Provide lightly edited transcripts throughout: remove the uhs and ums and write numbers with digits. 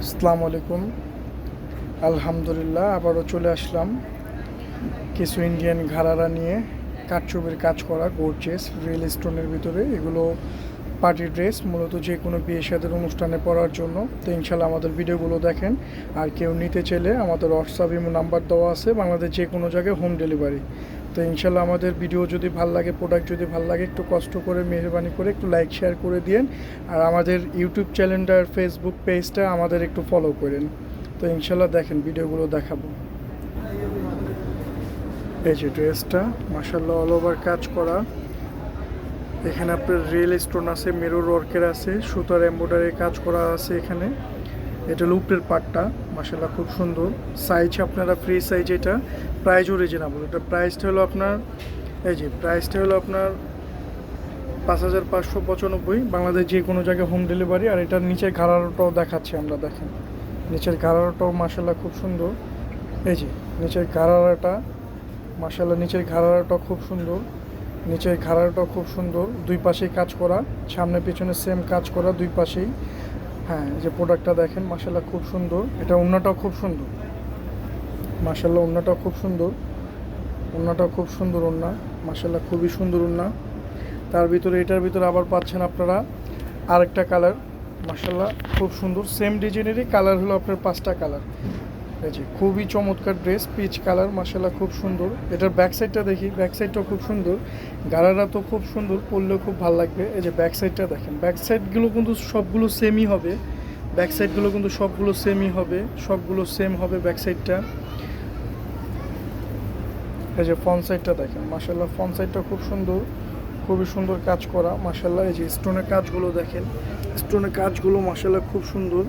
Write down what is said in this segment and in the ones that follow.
আসসালামু আলাইকুম। আলহামদুলিল্লাহ, আবারও চলে আসলাম কিছু ইন্ডিয়ান ঘাড়ারা নিয়ে। কাঠচুপির কাজ করা গর্জিয়াস রিয়েল স্টোনের ভিতরে এগুলো পার্টি ড্রেস, মূলত যে কোনো বিয়ে শাদীর অনুষ্ঠানে পরার জন্য। তো ইনশাল্লাহ আমাদের ভিডিওগুলো দেখেন। আর কেউ নিতে চাইলে আমাদের হোয়াটসঅ্যাপ ইমো নাম্বার দেওয়া আছে, বাংলাদেশ যে কোনো জায়গায় হোম ডেলিভারি। তো ইনশাল্লাহ আমাদের ভিডিও যদি ভালো লাগে, প্রোডাক্ট যদি ভালো লাগে, একটু কষ্ট করে মেহরবানি করে একটু লাইক শেয়ার করে দিন। আর আমাদের ইউটিউব চ্যানেলটার ফেসবুক পেজটা আমাদের একটু ফলো করেন। তো ইনশাল্লাহ দেখেন, ভিডিওগুলো দেখাবো। এই যে ড্রেসটা মাশাআল্লাহ অল ওভার কাজ করা। এখানে আপনার রিয়েল স্টোন আছে, মিরর ওয়ার্কের আছে, সুতার এমব্রয়ডারি কাজ করা আছে এখানে। এটা হলো উপরের পার্টটা, মাশাআল্লাহ খুব সুন্দর। সাইজ আপনারা ফ্রি সাইজ, এটা প্রাইসও রিজনেবল। এটা প্রাইসটা হলো আপনার, এই যে প্রাইসটা হলো আপনার 5595, বাংলাদেশ যে কোনো জায়গায় হোম ডেলিভারি। আর এটার নিচের ঘাড়াটাও দেখাচ্ছি আমরা, দেখেন নিচের ঘাড়াটাও মাশাআল্লাহ খুব সুন্দর। এই যে নিচের ঘাড়াটা মাশাআল্লাহ, নিচের ঘাড়াটাও খুব সুন্দর। নিচের ঘাড়াটাও খুব সুন্দর, দুই পাশেই কাজ করা, সামনে পিছনে সেম কাজ করা দুই পাশেই। হ্যাঁ, এই যে প্রোডাক্টটা দেখেন মাশাআল্লাহ খুব সুন্দর। এটা ওড়নাটাও খুব সুন্দর, মাশাআল্লাহ ওড়নাটাও খুব সুন্দর। ওড়নাটাও খুব সুন্দর ওড়না, মাশাআল্লাহ খুবই সুন্দর ওড়না। তার ভিতরে এটার ভিতরে আবার পাচ্ছেন আপনারা আরেকটা কালার, মাশাআল্লাহ খুব সুন্দর। সেম ডিজাইনেরই কালার হলো আপনার 5টা কালার। এই যে খুবই চমৎকার ড্রেস, পিচ কালার, মাশাআল্লাহ খুব সুন্দর। এটার ব্যাক সাইডটা দেখি, ব্যাক সাইডটাও খুব সুন্দর। গাড়ারা তো খুব সুন্দর, পরলেও খুব ভালো লাগবে। এই যে ব্যাক সাইডটা দেখেন, ব্যাক সাইডগুলো কিন্তু সবগুলো সেমই হবে। ব্যাক সাইডগুলো কিন্তু সবগুলো সেমই হবে, সবগুলো সেম হবে ব্যাক সাইডটা। এই যে ফ্রন্ট সাইডটা দেখেন, মাশাআল্লাহ ফ্রন্ট সাইডটা খুব সুন্দর, খুবই সুন্দর কাজ করা মাশাআল্লাহ। এই যে স্টোনের কাজগুলো দেখেন, স্টোনের কাজগুলো মাশাআল্লাহ খুব সুন্দর,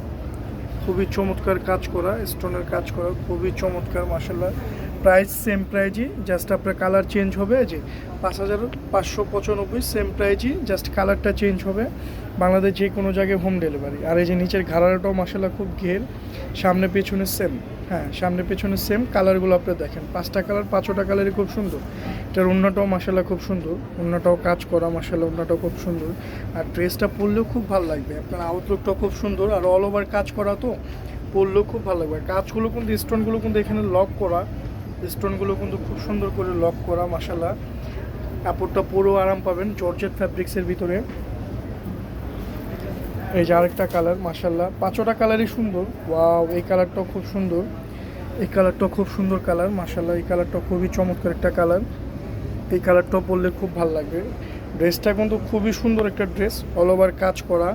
খুবই চমৎকার কাজ করা, স্টোনের কাজ করা খুবই চমৎকার মাশাআল্লাহ। প্রাইস সেম প্রাইজই, জাস্ট আপনার কালার চেঞ্জ হবে। যে 5595 সেম প্রাইজই, জাস্ট কালারটা চেঞ্জ হবে। বাংলাদেশ যে কোনো জায়গায় হোম ডেলিভারি। আর এই যে নিচের ঘাড়াটাও মাশাআল্লাহ খুব ঘের, সামনে পেছনে সেম। হ্যাঁ, সামনে পেছনে সেম। কালারগুলো আপনি দেখেন, 5টা কালার, 5টা কালারই খুব সুন্দর। এটার ওড়নাটাও মাশাআল্লাহ খুব সুন্দর, ওড়নাটাও কাজ করা মাশাআল্লাহ, ওড়নাটাও খুব সুন্দর। আর ড্রেসটা পরলেও খুব ভালো লাগবে, আপনার আউটলুকটাও খুব সুন্দর। আর অল ওভার কাজ করা, তো পরলেও খুব ভালো লাগবে। কাজগুলো কিন্তু, স্টোনগুলো কিন্তু এখানে লক করা, স্টোনগুলো কিন্তু খুব সুন্দর করে লক করা মাশাআল্লাহ। কাপড়টা পরেও আরাম পাবেন, জর্জেট ফ্যাব্রিক্সের ভিতরে। এই যে আরেকটা কালার মাশাআল্লাহ, 5টা কালারই সুন্দর। ওয়াও, এই কালারটাও খুব সুন্দর, এই কালারটাও খুব সুন্দর কালার মাশাআল্লাহ। এই কালারটাও খুবই চমৎকার একটা কালার, এই কালারটাও পরলে খুব ভালো লাগবে। ড্রেসটা কিন্তু খুবই সুন্দর একটা ড্রেস, অল ওভার কাজ করা,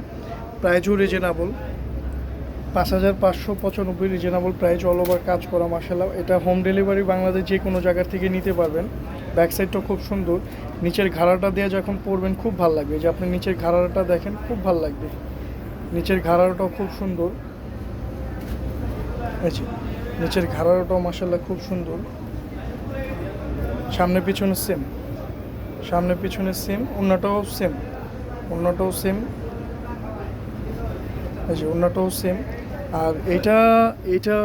প্রাইজও reasonable. 5595 reasonable price, all over কাজ করা মাশাআল্লাহ। এটা হোম ডেলিভারি, বাংলাদেশ যে কোনো জায়গা থেকে নিতে পারবেন। ব্যাক সাইডটাও খুব সুন্দর, নিচের ঘাড়াটা দিয়ে যখন পরবেন খুব ভালো লাগবে। যে আপনি নিচের ঘাড়াটা দেখেন, খুব ভালো লাগবে। নিচের ঘাড়াটাও খুব সুন্দর, এই যে নিচের ঘাড়াটাও মাশাআল্লাহ খুব সুন্দর। সামনে পিছনে সেম, সামনে পিছনে সেম। ওড়নাটাও সেম, ওড়নাটাও সেম। এই যে ওড়নাটাও সেম। আর এটা এটা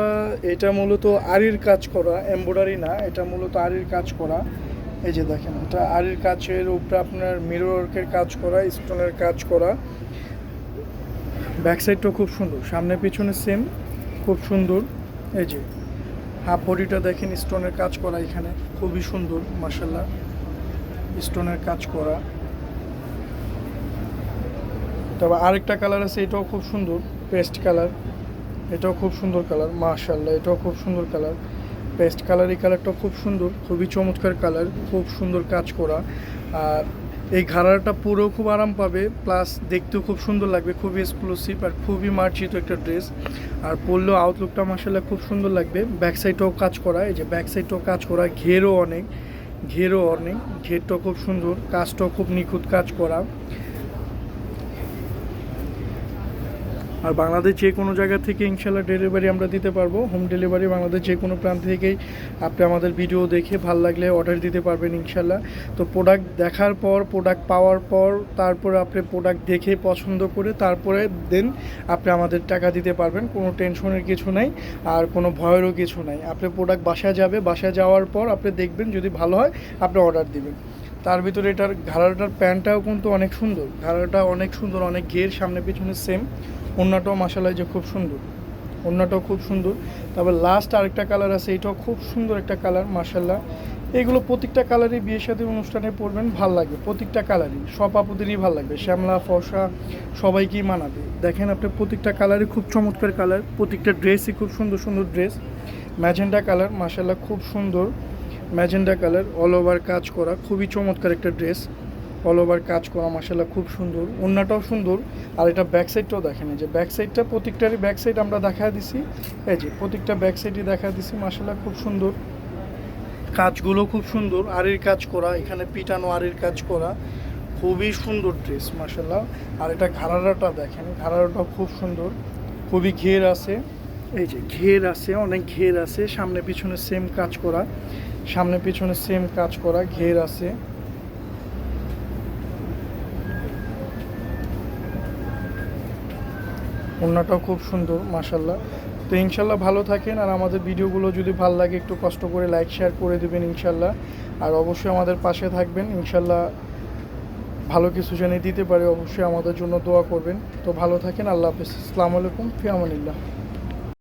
এটা মূলত আরির কাজ করা, এমব্রয়ডারি না, এটা মূলত আরির কাজ করা। এই যে দেখেন, এটা আরির কাজের উপরে আপনার মিরর ওয়ার্কের কাজ করা, স্টোনের কাজ করা। ব্যাক সাইডটাও খুব সুন্দর, সামনে পিছনে সেম, খুব সুন্দর। এই যে হাফ বডিটা দেখেন, স্টোনের কাজ করা এখানে, খুবই সুন্দর মাশাআল্লাহ, স্টোনের কাজ করা। তবে আরেকটা কালার আছে, এটাও খুব সুন্দর, পেস্ট কালার। এটাও খুব সুন্দর কালার মাশাআল্লাহ, এটাও খুব সুন্দর কালার, পেস্ট কালার। এই কালারটাও খুব সুন্দর, খুবই চমৎকার কালার, খুব সুন্দর কাজ করা। আর এই ঘাড়াটা পুরো খুব আরাম পাবে, প্লাস দেখতেও খুব সুন্দর লাগবে, খুবই এক্সক্লুসিভ আর খুবই মার্জিত একটা ড্রেস। আর পরলেও আউটলুকটা মাশাআল্লাহ খুব সুন্দর লাগবে। ব্যাক সাইডটাও কাজ করা, এই যে ব্যাক সাইডটাও কাজ করা, ঘেরও অনেক, ঘেরও অনেক, ঘেরটাও খুব সুন্দর, কাজটাও খুব নিখুঁত কাজ করা। আর বাংলাদেশ যে কোনো জায়গা থেকে ইনশাল্লাহ ডেলিভারি আমরা দিতে পারবো, হোম ডেলিভারি। বাংলাদেশ যে কোনো প্রান্ত থেকেই আপনি আমাদের ভিডিও দেখে ভালো লাগলে অর্ডার দিতে পারবেন ইনশাল্লাহ। তো প্রোডাক্ট দেখার পর, প্রোডাক্ট পাওয়ার পর, তারপরে আপনি প্রোডাক্ট দেখে পছন্দ করে তারপরে দেন আপনি আমাদের টাকা দিতে পারবেন, কোনো টেনশনের কিছু নাই আর কোনো ভয়েরও কিছু নাই। আপনি প্রোডাক্ট বাসায় যাবে, বাসায় যাওয়ার পর আপনি দেখবেন, যদি ভালো হয় আপনি অর্ডার দিবেন। তার ভিতরে এটার ঘাড়াটার প্যান্টটাও কিন্তু অনেক সুন্দর, ঘাড়াটা অনেক সুন্দর, অনেক ঘের, সামনে পিছনে সেম। ওড়নাটাও মাশাআল্লাহ যে খুব সুন্দর, ওড়নাটাও খুব সুন্দর। তারপর লাস্ট আরেকটা কালার আছে, এটাও খুব সুন্দর একটা কালার মাশাল্লাহ। এগুলো প্রত্যেকটা কালারই বিয়ে শাদী অনুষ্ঠানে পরবেন, ভাল লাগবে প্রত্যেকটা কালারই, সব আপুদেরই ভাল লাগবে, শ্যামলা ফর্সা সবাইকেই মানাবে। দেখেন আপনি প্রত্যেকটা কালারই খুব চমৎকার কালার, প্রত্যেকটা ড্রেসই খুব সুন্দর সুন্দর ড্রেস। ম্যাজেন্ডা কালার মাশাল্লাহ খুব সুন্দর, ম্যাজেন্ডা কালার অল ওভার কাজ করা, খুবই চমৎকার একটা ড্রেস, অল ওভার কাজ করা মাশাল্লাহ খুব সুন্দর। ওড়নাটাও সুন্দর। আর এটা ব্যাক সাইডটাও দেখেন, এই যে ব্যাক সাইডটা প্রত্যেকটারই ব্যাক সাইড আমরা দেখা দিছি, এই যে প্রত্যেকটা ব্যাক সাইডই দেখা দিছি মাশাল্লাহ খুব সুন্দর। কাজগুলো খুব সুন্দর, আরির কাজ করা, এখানে পিটানো আরির কাজ করা, খুবই সুন্দর ড্রেস মাশাল্লাহ। আর এটা ঘাড়ারাটা দেখেন, ঘাড়ারাটাও খুব সুন্দর, খুবই ঘের আছে, এই যে ঘের আছে, অনেক ঘের আছে, সামনে পিছনে সেম কাজ করা, সামনে পিছনে সেম কাজ করা, ঘের আছে। ওড়নাটাও খুব সুন্দর মাশাল্লাহ। তো ইনশাল্লাহ ভালো থাকেন, আর আমাদের ভিডিওগুলো যদি ভালো লাগে একটু কষ্ট করে লাইক শেয়ার করে দেবেন ইনশাল্লাহ। আর অবশ্যই আমাদের পাশে থাকবেন ইনশাল্লাহ, ভালো কিছু জানিয়ে দিতে পারে, অবশ্যই আমাদের জন্য দোয়া করবেন। তো ভালো থাকেন, আল্লাহ হাফেজ, আসসালামু আলাইকুম, ফি আমানিল্লাহ।